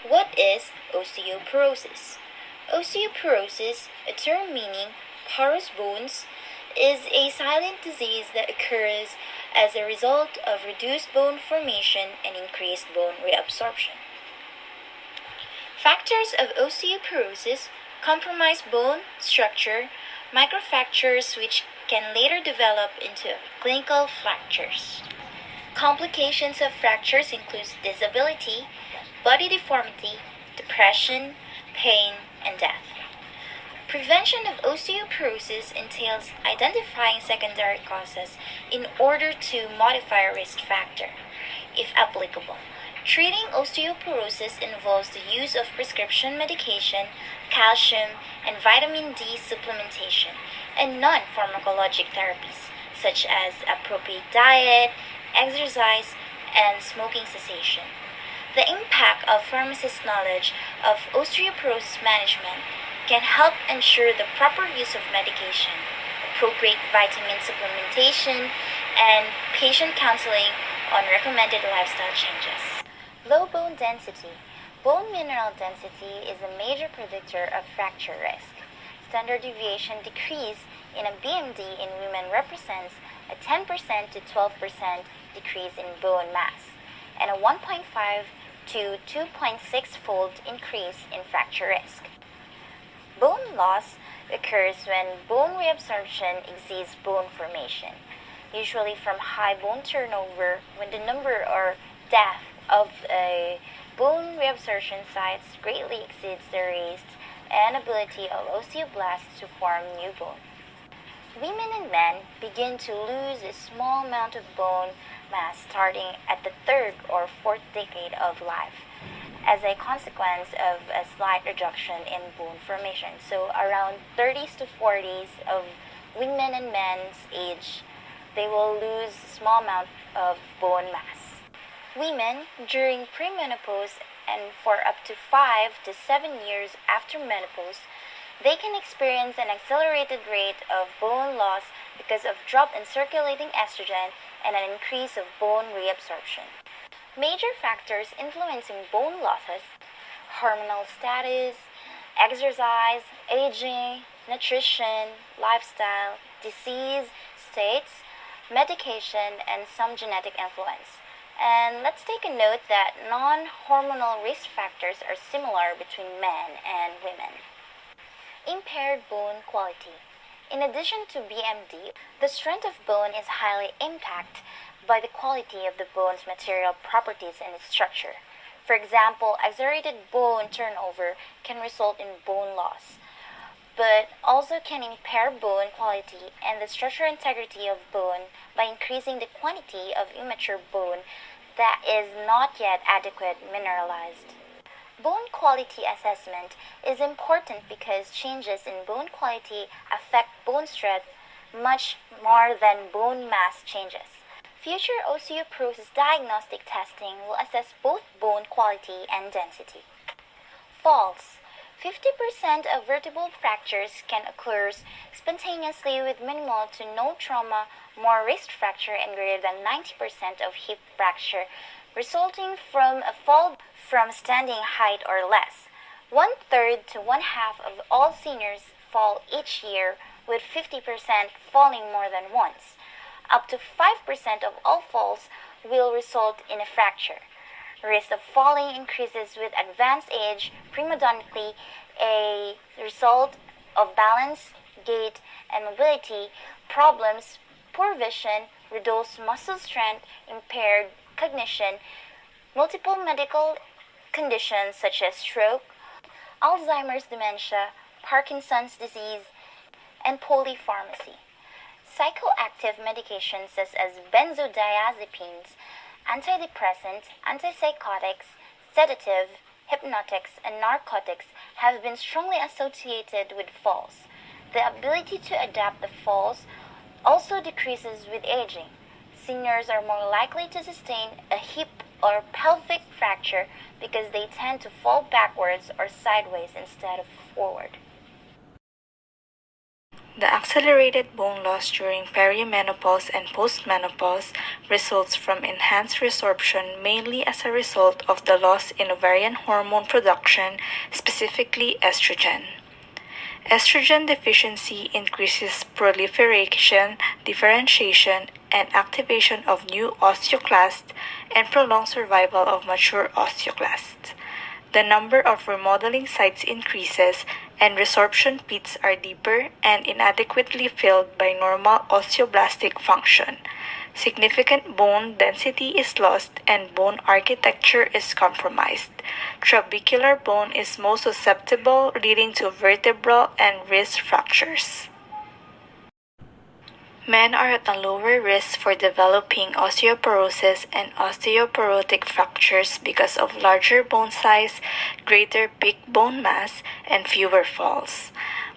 What is osteoporosis? Osteoporosis, a term meaning porous bones, is a silent disease that occurs as a result of reduced bone formation and increased bone reabsorption. Factors of osteoporosis compromise bone structure, microfractures which can later develop into clinical fractures. Complications of fractures include disability, body deformity, depression, pain, and death. Prevention of osteoporosis entails identifying secondary causes in order to modify a risk factor, if applicable. Treating osteoporosis involves the use of prescription medication, calcium, and vitamin D supplementation, and non-pharmacologic therapies, such as appropriate diet, exercise, and smoking cessation. The impact of pharmacist knowledge of osteoporosis management can help ensure the proper use of medication, appropriate vitamin supplementation, and patient counseling on recommended lifestyle changes. Low bone density. Bone mineral density is a major predictor of fracture risk. Standard deviation decrease in a BMD in women represents a 10% to 12% decrease in bone mass and a 1.5 to 2.6-fold increase in fracture risk. Bone loss occurs when bone reabsorption exceeds bone formation, usually from high bone turnover when the number or depth of a bone reabsorption sites greatly exceeds the raised and ability of osteoblasts to form new bone. Women and men begin to lose a small amount of bone mass starting at the third or fourth decade of life as a consequence of a slight reduction in bone formation. So around 30s to 40s of women and men's age, they will lose a small amount of bone mass. Women during premenopause and for up to 5 to 7 years after menopause, they can experience an accelerated rate of bone loss because of drop in circulating estrogen and an increase of bone reabsorption. Major factors influencing bone losses: hormonal status, exercise, aging, nutrition, lifestyle, disease states, medication, and some genetic influence. And let's take a note that non-hormonal risk factors are similar between men and women. Impaired bone quality. In addition to BMD, the strength of bone is highly impacted by the quality of the bone's material properties and its structure. For example, exaggerated bone turnover can result in bone loss, but also can impair bone quality and the structural integrity of bone by increasing the quantity of immature bone that is not yet adequate mineralized. Bone quality assessment is important because changes in bone quality affect bone strength much more than bone mass changes. Future osteoporosis diagnostic testing will assess both bone quality and density. Falls. 50% of vertebral fractures can occur spontaneously with minimal to no trauma, more wrist fracture, and greater than 90% of hip fracture resulting from a fall from standing height or less. 1/3 to 1/2 of all seniors fall each year, with 50% falling more than once. Up to 5% of all falls will result in a fracture. Risk of falling increases with advanced age, predominantly a result of balance, gait, and mobility problems, poor vision, reduced muscle strength, impaired cognition, multiple medical conditions such as stroke, Alzheimer's dementia, Parkinson's disease, and polypharmacy. Psychoactive medications such as benzodiazepines, antidepressants, antipsychotics, sedative, hypnotics, and narcotics have been strongly associated with falls. The ability to adapt the falls also decreases with aging. Seniors are more likely to sustain a hip or pelvic fracture because they tend to fall backwards or sideways instead of forward. The accelerated bone loss during perimenopause and postmenopause results from enhanced resorption mainly as a result of the loss in ovarian hormone production, specifically estrogen. Estrogen deficiency increases proliferation, differentiation, and activation of new osteoclasts and prolongs survival of mature osteoclasts. The number of remodeling sites increases, and resorption pits are deeper and inadequately filled by normal osteoblastic function. Significant bone density is lost and bone architecture is compromised. Trabecular bone is most susceptible, leading to vertebral and wrist fractures. Men are at a lower risk for developing osteoporosis and osteoporotic fractures because of larger bone size, greater peak bone mass, and fewer falls.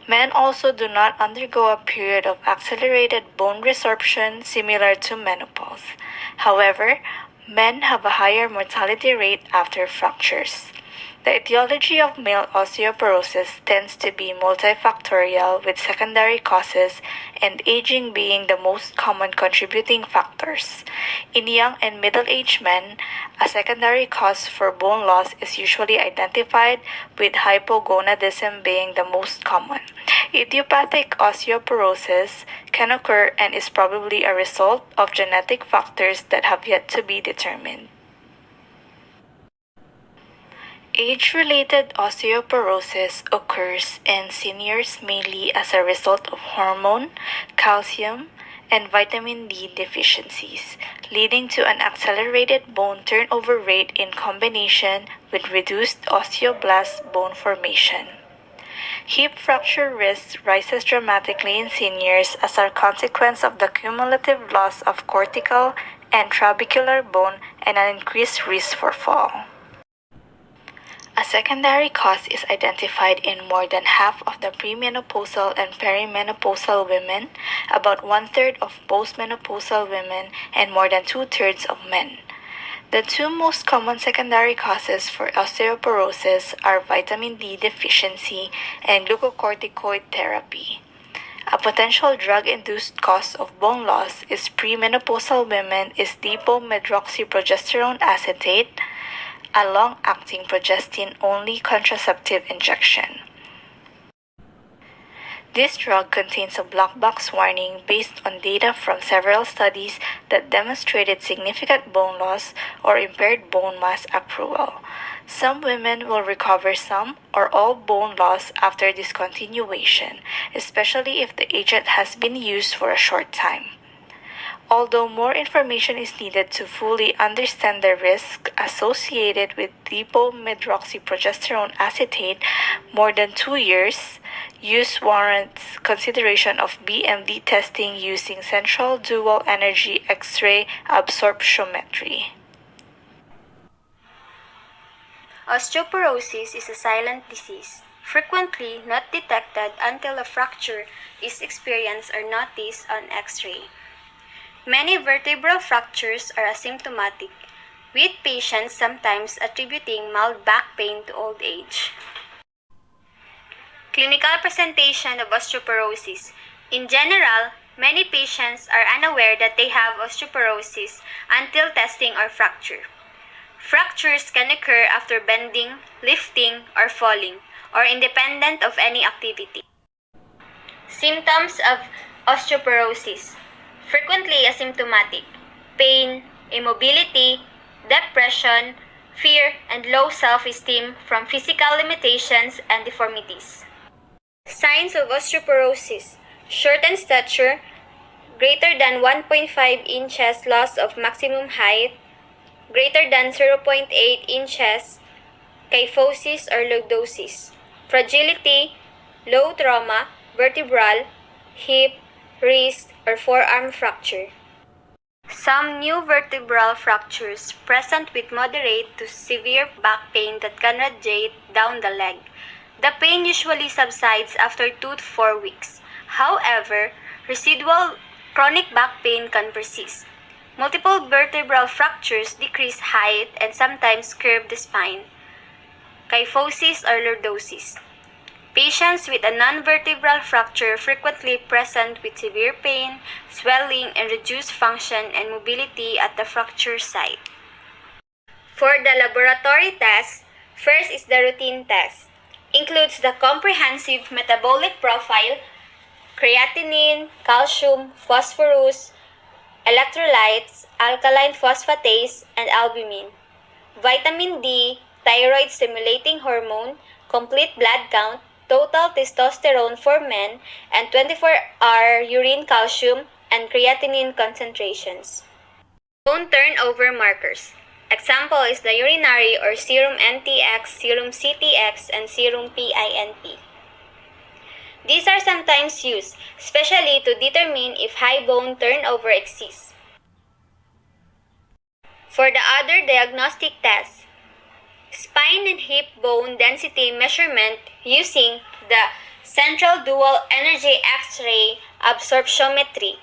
Men also do not undergo a period of accelerated bone resorption similar to menopause. However, men have a higher mortality rate after fractures. The etiology of male osteoporosis tends to be multifactorial, with secondary causes and aging being the most common contributing factors. In young and middle-aged men, a secondary cause for bone loss is usually identified, with hypogonadism being the most common. Idiopathic osteoporosis can occur and is probably a result of genetic factors that have yet to be determined. Age-related osteoporosis occurs in seniors mainly as a result of hormone, calcium, and vitamin D deficiencies, leading to an accelerated bone turnover rate in combination with reduced osteoblast bone formation. Hip fracture risk rises dramatically in seniors as a consequence of the cumulative loss of cortical and trabecular bone and an increased risk for fall. A secondary cause is identified in more than half of the premenopausal and perimenopausal women, about 1/3 of postmenopausal women, and more than 2/3 of men. The two most common secondary causes for osteoporosis are vitamin D deficiency and glucocorticoid therapy. A potential drug-induced cause of bone loss in premenopausal women is dipomedroxyprogesterone acetate, a long-acting progestin-only contraceptive injection. This drug contains a black box warning based on data from several studies that demonstrated significant bone loss or impaired bone mass accrual. Some women will recover some or all bone loss after discontinuation, especially if the agent has been used for a short time. Although more information is needed to fully understand the risk associated with dipomedroxyprogesterone acetate, more than 2 years, use warrants consideration of BMD testing using central dual energy X-ray absorptiometry. Osteoporosis is a silent disease, frequently not detected until a fracture is experienced or noticed on X-ray. Many vertebral fractures are asymptomatic, with patients sometimes attributing mild back pain to old age. Clinical presentation of osteoporosis. In general, many patients are unaware that they have osteoporosis until testing or fracture. Fractures can occur after bending, lifting, or falling, or independent of any activity. Symptoms of osteoporosis. Frequently asymptomatic: pain, immobility, depression, fear, and low self-esteem from physical limitations and deformities. Signs of osteoporosis: shortened stature, greater than 1.5 inches loss of maximum height, greater than 0.8 inches, kyphosis or lordosis, fragility, low trauma, vertebral, hip, wrist, or forearm fracture. Some new vertebral fractures present with moderate to severe back pain that can radiate down the leg. The pain usually subsides after 2 to 4 weeks. However, residual chronic back pain can persist. Multiple vertebral fractures decrease height and sometimes curve the spine. Kyphosis or lordosis. Patients with a non-vertebral fracture frequently present with severe pain, swelling, and reduced function and mobility at the fracture site. For the laboratory test, first is the routine test. Includes the comprehensive metabolic profile, creatinine, calcium, phosphorus, electrolytes, alkaline phosphatase, and albumin. Vitamin D, thyroid stimulating hormone, complete blood count, total testosterone for men, and 24-hour urine calcium and creatinine concentrations. Bone turnover markers. Example is the urinary or serum NTX, serum CTX, and serum PINP. These are sometimes used, especially to determine if high bone turnover exists. For the other diagnostic tests, spine and hip bone density measurement using the central dual energy X-ray absorptiometry,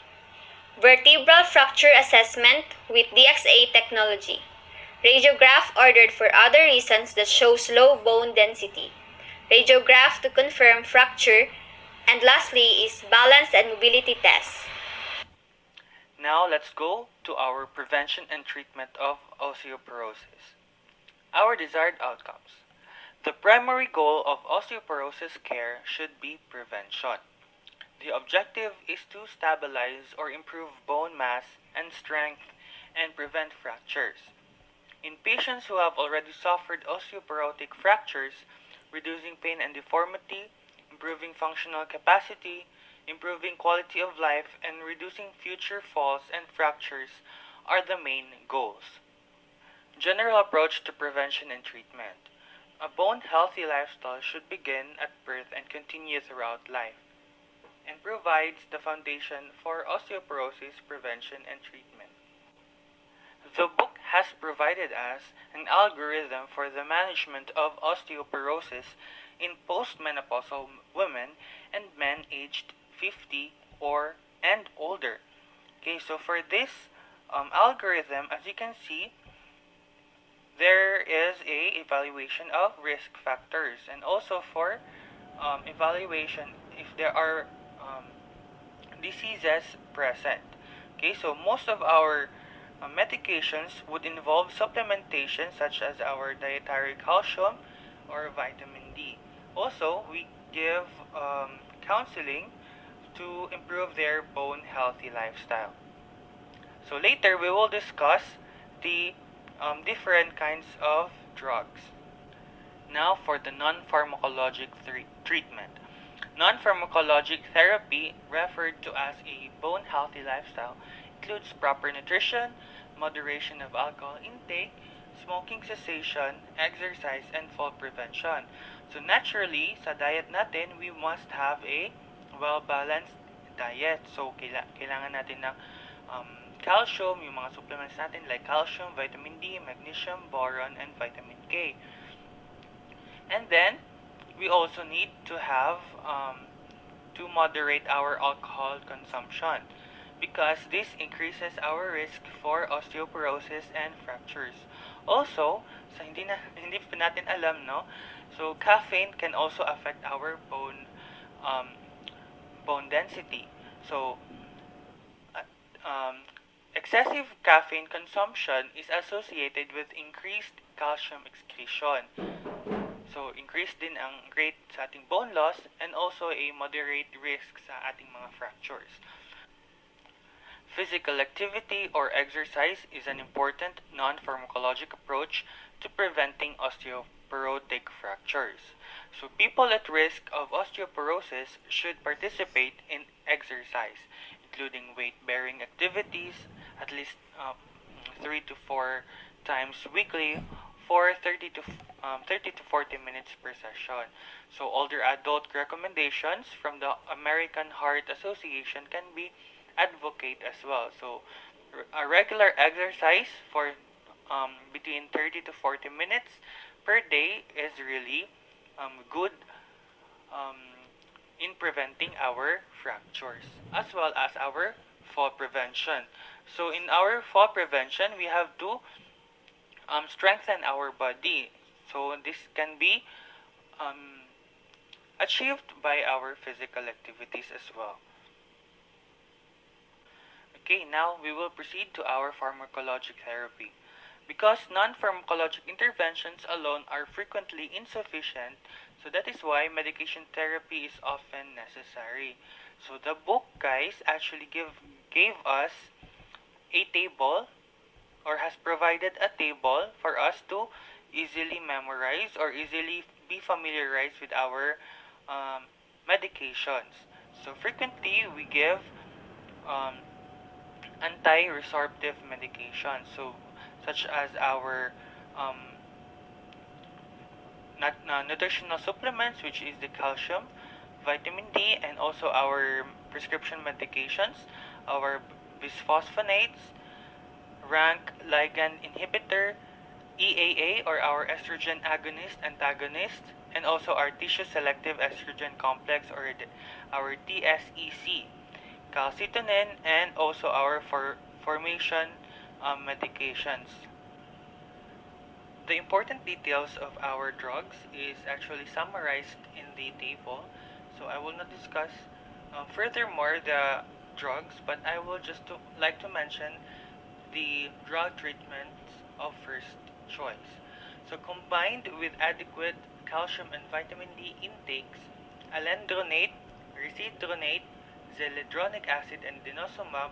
vertebral fracture assessment with DXA technology, radiograph ordered for other reasons that shows low bone density, radiograph to confirm fracture, and lastly is balance and mobility tests. Now let's go to our prevention and treatment of osteoporosis. Our desired outcomes. The primary goal of osteoporosis care should be prevention. The objective is to stabilize or improve bone mass and strength and prevent fractures. In patients who have already suffered osteoporotic fractures, reducing pain and deformity, improving functional capacity, improving quality of life, and reducing future falls and fractures are the main goals. General approach to prevention and treatment. A bone-healthy lifestyle should begin at birth and continue throughout life, and provides the foundation for osteoporosis prevention and treatment. The book has provided us an algorithm for the management of osteoporosis in postmenopausal women and men aged 50 or and older. Okay, so for this algorithm, as you can see, there is a evaluation of risk factors, and also for evaluation if there are diseases present. Okay, so most of our medications would involve supplementation such as our dietary calcium or vitamin D. Also, we give counseling to improve their bone healthy lifestyle. So later we will discuss the different kinds of drugs. Now for the non-pharmacologic treatment. Non-pharmacologic therapy, referred to as a bone healthy lifestyle, includes proper nutrition, moderation of alcohol intake, smoking cessation, exercise, and fall prevention. So naturally, sa diet natin, we must have a well-balanced diet. So kailangan natin ng calcium, yung mga supplements natin like calcium, vitamin D, magnesium, boron, and vitamin K. And then, we also need to have to moderate our alcohol consumption because this increases our risk for osteoporosis and fractures. Also, so hindi pa natin alam, no? So caffeine can also affect our bone density. So excessive caffeine consumption is associated with increased calcium excretion. So, increased din ang rate sa ating bone loss and also a moderate risk sa ating mga fractures. Physical activity or exercise is an important non-pharmacologic approach to preventing osteoporotic fractures. So, people at risk of osteoporosis should participate in exercise, including weight-bearing activities at least 3 to 4 times weekly for 30 to 40 minutes per session. So older adult recommendations from the American Heart Association can be advocate as well. So a regular exercise for between 30 to 40 minutes per day is really good in preventing our fractures as well as our fall prevention. So in our fall prevention, we have to strengthen our body. So this can be achieved by our physical activities as well. Okay, now we will proceed to our pharmacologic therapy. Because non-pharmacologic interventions alone are frequently insufficient, so that is why medication therapy is often necessary. So the book, guys, actually gave us a table, or has provided a table for us to easily memorize or easily be familiarized with our medications. So frequently we give um, anti-resorptive medications, so such as our um, nutritional supplements, which is the calcium, vitamin D, and also our prescription medications, our bisphosphonates, rank ligand inhibitor, EAA, or our estrogen agonist antagonist, and also our tissue selective estrogen complex, or our TSEC, calcitonin, and also our formation medications. The important details of our drugs is actually summarized in the table, so I will not discuss furthermore the drugs, but I will just like to mention the drug treatments of first choice. So combined with adequate calcium and vitamin D intakes, alendronate, risedronate, zoledronic acid, and denosumab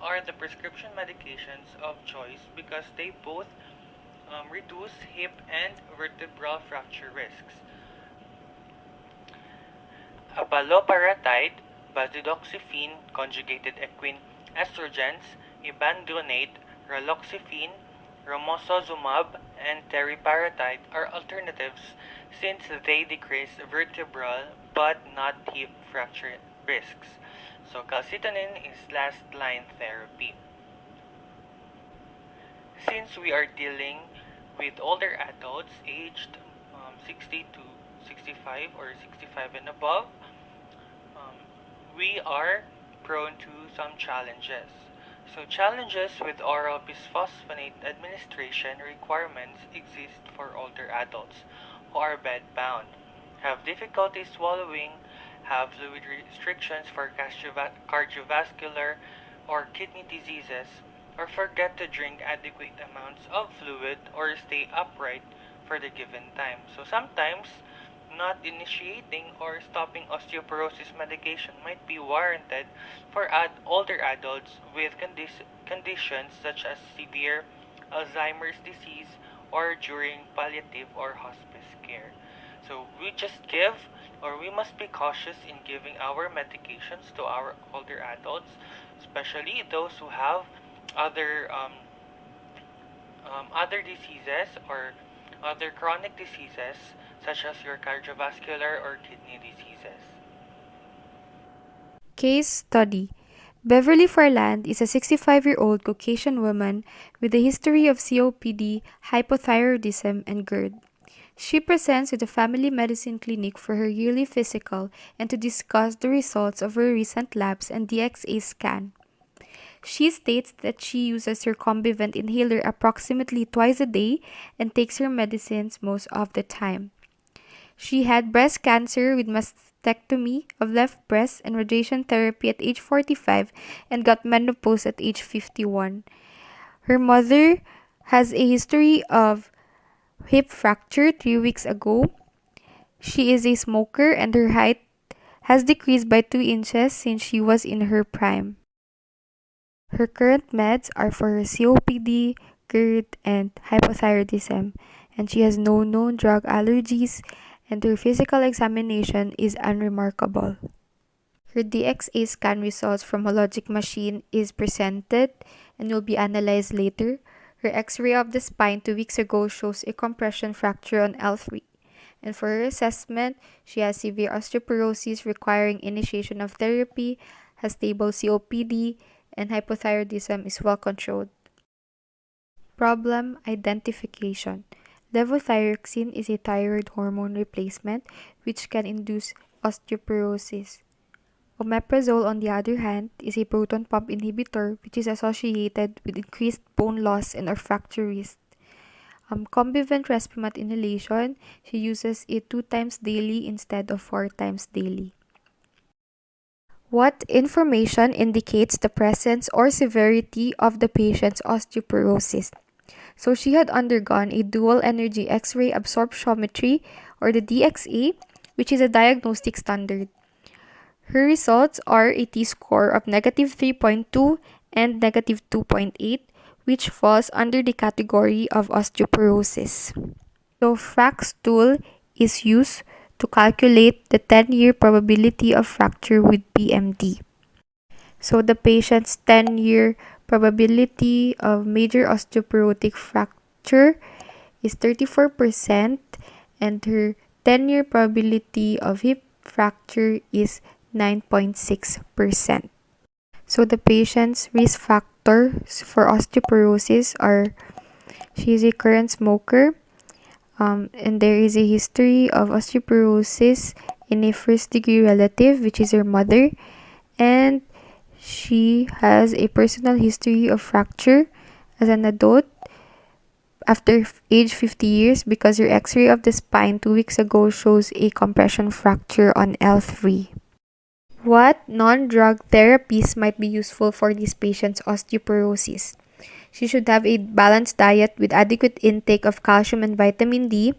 are the prescription medications of choice because they both reduce hip and vertebral fracture risks. Abaloparatide, bazidoxifene, conjugated equine estrogens, ibandronate, raloxifene, romosozumab, and teriparatide are alternatives since they decrease vertebral but not hip fracture risks. So calcitonin is last line therapy. Since we are dealing with older adults aged 60 to 65 or 65 and above, we are prone to some challenges. So challenges with oral bisphosphonate administration requirements exist for older adults who are bedbound, have difficulty swallowing, have fluid restrictions for cardiovascular or kidney diseases, or forget to drink adequate amounts of fluid or stay upright for the given time. So sometimes not initiating or stopping osteoporosis medication might be warranted for older adults with conditions such as severe Alzheimer's disease or during palliative or hospice care. So we just give, or we must be cautious in giving our medications to our older adults, especially those who have other other diseases or other chronic diseases such as your cardiovascular or kidney diseases. Case study. Beverly Farland is a 65-year-old Caucasian woman with a history of COPD, hypothyroidism, and GERD. She presents to the family medicine clinic for her yearly physical and to discuss the results of her recent labs and DXA scan. She states that she uses her Combivent inhaler approximately twice a day and takes her medicines most of the time. She had breast cancer with mastectomy of left breast and radiation therapy at age 45 and got menopause at age 51. Her mother has a history of hip fracture 3 weeks ago. She is a smoker and her height has decreased by 2 inches since she was in her prime. Her current meds are for her COPD, GERD, and hypothyroidism, and she has no known drug allergies, and her physical examination is unremarkable. Her DXA scan results from Hologic machine is presented and will be analyzed later. Her X-ray of the spine 2 weeks ago shows a compression fracture on L3. And for her assessment, she has severe osteoporosis requiring initiation of therapy, has stable COPD, and hypothyroidism is well controlled. Problem identification. Levothyroxine is a thyroid hormone replacement which can induce osteoporosis. Omeprazole, on the other hand, is a proton pump inhibitor which is associated with increased bone loss and or fracture risk. Combivent Respimat inhalation, she uses it 2 times daily instead of 4 times daily. What information indicates the presence or severity of the patient's osteoporosis? So she had undergone a dual energy X-ray absorptiometry, or the DXA, which is a diagnostic standard. Her results are a T-score of -3.2 and -2.8, which falls under the category of osteoporosis. So Frack's tool is used to calculate the 10-year probability of fracture with BMD. So the patient's 10-year probability of major osteoporotic fracture is 34%, and her 10-year probability of hip fracture is 9.6%. So the patient's risk factors for osteoporosis are: she is a current smoker, and there is a history of osteoporosis in a first-degree relative, which is her mother, and she has a personal history of fracture as an adult after age 50 years, because her x-ray of the spine 2 weeks ago shows a compression fracture on L3. What non-drug therapies might be useful for this patient's osteoporosis? She should have a balanced diet with adequate intake of calcium and vitamin D.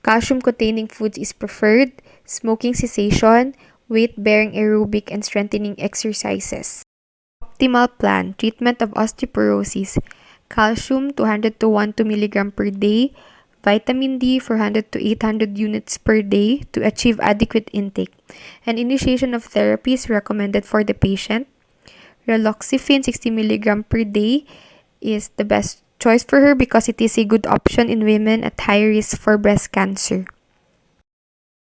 Calcium-containing foods is preferred. Smoking cessation, weight-bearing aerobic and strengthening exercises. Optimal plan: treatment of osteoporosis: calcium 200 to 1 mg per day, vitamin D 400 to 800 units per day to achieve adequate intake. And initiation of therapy is recommended for the patient. Raloxifene 60 mg per day is the best choice for her because it is a good option in women at high risk for breast cancer.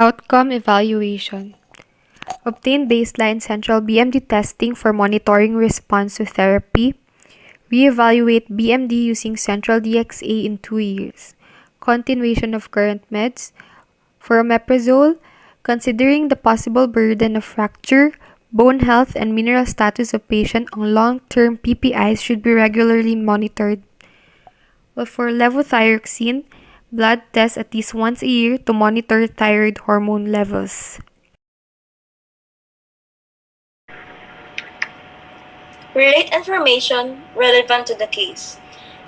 Outcome evaluation: obtain baseline central BMD testing for monitoring response to therapy. Reevaluate BMD using central DXA in 2 years. Continuation of current meds. For omeprazole, considering the possible burden of fracture, bone health, and mineral status of patient on long-term PPIs should be regularly monitored. Well, for levothyroxine, blood tests at least once a year to monitor thyroid hormone levels. Relate information relevant to the case.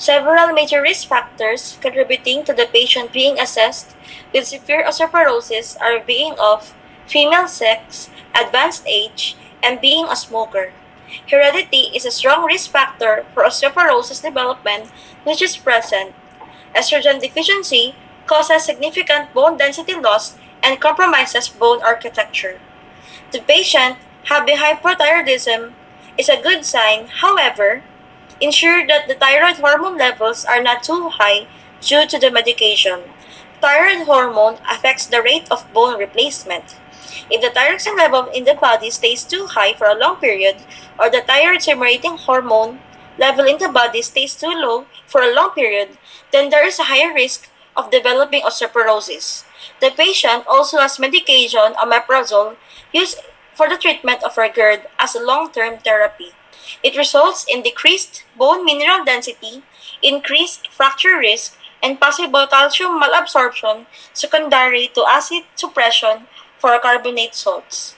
Several major risk factors contributing to the patient being assessed with severe osteoporosis are being of female sex, advanced age, and being a smoker. Heredity is a strong risk factor for osteoporosis development, which is present. Estrogen deficiency causes significant bone density loss and compromises bone architecture. The patient having hypothyroidism is a good sign. However, ensure that the thyroid hormone levels are not too high due to the medication. Thyroid hormone affects the rate of bone replacement. If the thyroxine level in the body stays too high for a long period, or the thyroid stimulating hormone level in the body stays too low for a long period, then there is a higher risk of developing osteoporosis. The patient also has medication, omeprazole, used for the treatment of her GERD as a long-term therapy. It results in decreased bone mineral density, increased fracture risk, and possible calcium malabsorption secondary to acid suppression for carbonate salts.